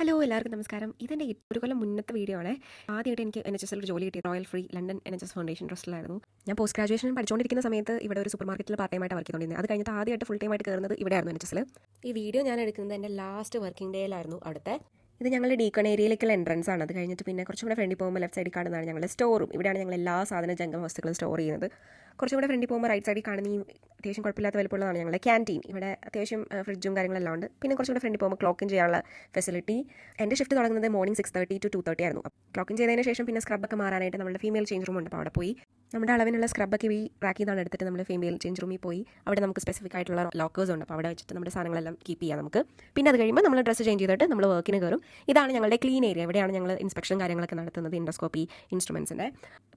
Hello എല്ലാവർക്കും നമസ്കാരം. ഇതെൻ്റെ ഒരു കൊല്ലം മുന്നത്തെ വീഡിയോ ആണ്. ആദ്യമായിട്ട് എനിക്ക് NHS ഒരു ജോലി കിട്ടി. Royal free London NHS foundation ട്രസ്റ്റിലായിരുന്നു. ഞാൻ പോസ്റ്റ് ഗ്രാജുവേഷൻ പഠിച്ചുകൊണ്ടിരിക്കുന്ന സമയത്ത് ഇവിടെ ഒരു സൂപ്പർ മാർക്കറ്റിൽ പാർട്ട് ടൈമായിട്ട് വർക്ക് ചെയ്തുകൊണ്ടിരുന്നത്. അത് കഴിഞ്ഞിട്ട് ആദ്യമായിട്ട് ഫുൾ ടൈമായിട്ട് കയറുന്നത് ഇവിടെയായിരുന്നു NHS. ഈ വീഡിയോ ഞാൻ എടുക്കുന്നത് എൻ്റെ ലാസ്റ്റ് വർക്കിംഗ് ഡേയിലായിരുന്നു അവിടുത്തെ. ഇത് ഞങ്ങളുടെ ഡീക്കൺ ഏരിയയിലേക്കുള്ള എൻട്രൻസ് ആണ്. അത് കഴിഞ്ഞിട്ട് പിന്നെ കുറച്ചും കൂടെ ഫ്രണ്ടിൽ പോകുമ്പോൾ ലെഫ്റ്റ് സൈഡിൽ കാണുന്നതാണ് ഞങ്ങളുടെ സ്റ്റോറും. ഇവിടെയാണ് ഞങ്ങൾ എല്ലാ സാധന ജംഗമ വസ്തുക്കളും സ്റ്റോർ ചെയ്യുന്നത്. കുറച്ചും കൂടെ ഫ്രണ്ടിൽ പോകുമ്പോൾ റൈറ്റ് സൈഡിൽ കാണുന്ന ഈ അത്യാവശ്യം കുഴപ്പമില്ലാത്ത വലുപ്പമുള്ളതാണ് ഞങ്ങളുടെ ക്യാൻറ്റീൻ. ഇവിടെ അത്യാവശ്യം ഫ്രിഡ്ജും കാര്യങ്ങളെല്ലാം ഉണ്ട്. പിന്നെ കുറച്ചും കൂടെ ഫ്രണ്ടിൽ പോകുമ്പോൾ ക്ലോക്കിൻ ചെയ്യാനുള്ള ഫെസിലിറ്റി. എൻ്റെ ഷിഫ്റ്റ് തുടങ്ങുന്നത് മോർണിംഗ് 6:30 to 2:30 ആയിരുന്നു. ക്ലോക്കിൻ ചെയ്തതിന് ശേഷം പിന്നെ സ്ക്രബൊക്കെ മാറാനായിട്ട് നമ്മുടെ ഫീമെയിൽ ചേഞ്ച് റൂം ഉണ്ട്. അപ്പോൾ അവിടെ പോയി നമ്മുടെ അളവിനുള്ള സ്ക്രബൊക്കെ ഈ റാക്ക് ചെയ്താണ് എടുത്തിട്ട് നമ്മൾ ഫീമെയിൽ ചേഞ്ച് റൂമിൽ പോയി അവിടെ നമുക്ക് സ്പെസിഫിക് ആയിട്ടുള്ള ലോക്കേഴ്സ് ഉണ്ട്. അപ്പോൾ അവിടെ വെച്ചിട്ട് നമ്മുടെ സാധനങ്ങളെല്ലാം കീപ്പ് ചെയ്യാം നമുക്ക്. പിന്നെ അത് കഴിയുമ്പോൾ നമ്മൾ ഡ്രസ്സ് ചേഞ്ച് ചെയ്തിട്ട് നമ്മൾ വർക്കിന് കയറും. ഇതാണ് ഞങ്ങളുടെ ക്ലീൻ ഏരിയ. ഇവിടെയാണ് ഞങ്ങൾ ഇൻസ്പെക്ഷൻ കാര്യങ്ങളൊക്കെ നടത്തുന്നത്. ഇൻഡോസ്കോപ്പി ഇൻസ്ട്രുമെൻസിൻ്റെ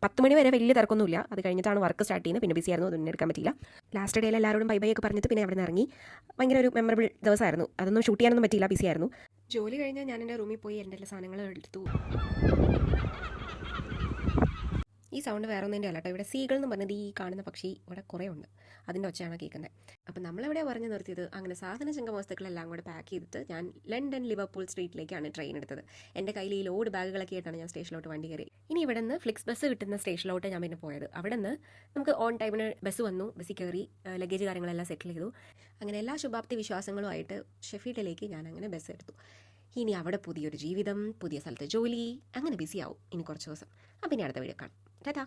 10 മണി വരെ വലിയ തിരക്കൊന്നുമില്ല. അത് കഴിഞ്ഞിട്ടാണ് വർക്ക് സ്റ്റാർട്ട് ചെയ്യുന്നത്. പിന്നെ ബിസി ആയിരുന്നു, അതൊന്നും എടുക്കാൻ പറ്റില്ല. ലാസ്റ്റ് ഡേയിൽ എല്ലാവരോടും ബൈ ബൈ ഒക്കെ പറഞ്ഞിട്ട് പിന്നെ അവിടെ നിന്ന് ഇറങ്ങി. ഭയങ്കര ഒരു മെമ്മറബിൾ ദിവസമായിരുന്നു. അതൊന്നും ഷൂട്ട് ചെയ്യാനൊന്നും പറ്റിയില്ല, ബിസി ആയിരുന്നു. ജോലി കഴിഞ്ഞാൽ ഞാൻ എൻ്റെ റൂമിൽ പോയി എൻ്റെ എല്ലാ സാധനങ്ങളും എടുത്തു. ഈ സൗണ്ട് വേറെ ഒന്നിൻ്റെ അല്ല കേട്ടോ. ഇവിടെ സീകൾ എന്ന് പറഞ്ഞത് ഈ കാണുന്ന പക്ഷി ഇവിടെ കുറേ ഉണ്ട്. അതിൻ്റെ ഒച്ചയാണ് കേൾക്കുന്നത്. അപ്പം നമ്മളെവിടെ പറഞ്ഞു നിർത്തിയത്, അങ്ങനെ സാധന ചങ്ക വസ്തുക്കളെല്ലാം കൂടെ പാക്ക് ചെയ്തിട്ട് ഞാൻ ലണ്ടൻ ലിവർപൂൾ സ്ട്രീറ്റിലേക്കാണ് ട്രെയിൻ എടുത്തത്. എൻ്റെ കയ്യിൽ ഈ ലോഡ് ബാഗുകളൊക്കെ ആയിട്ടാണ് ഞാൻ സ്റ്റേഷനിലോട്ട് വണ്ടി കയറി. ഇനി ഇവിടെ നിന്ന് ഫ്ലിക്സ് ബസ് കിട്ടുന്ന സ്റ്റേഷനിലോട്ട് ഞാൻ പിന്നെ പോയത്. അവിടെ നിന്ന് നമുക്ക് ഓൺ ടൈമിന് ബസ് വന്നു. ബസ്സിൽ കയറി ലഗേജ് കാര്യങ്ങളെല്ലാം സെറ്റിൽ ചെയ്തു. അങ്ങനെ എല്ലാ ശുഭാപ്തി വിശ്വാസങ്ങളുമായിട്ട് ഷെഫീൽഡിലേക്ക് ഞാൻ അങ്ങനെ ബസ് എടുത്തു. ഇനി അവിടെ പുതിയൊരു ജീവിതം, പുതിയ സ്ഥലത്ത് ജോലി, അങ്ങനെ ബിസി ആവും ഇനി കുറച്ച് ദിവസം. അപ്പം ഇനി അടുത്ത വീഡിയോ കാണാം. ടാറ്റാ.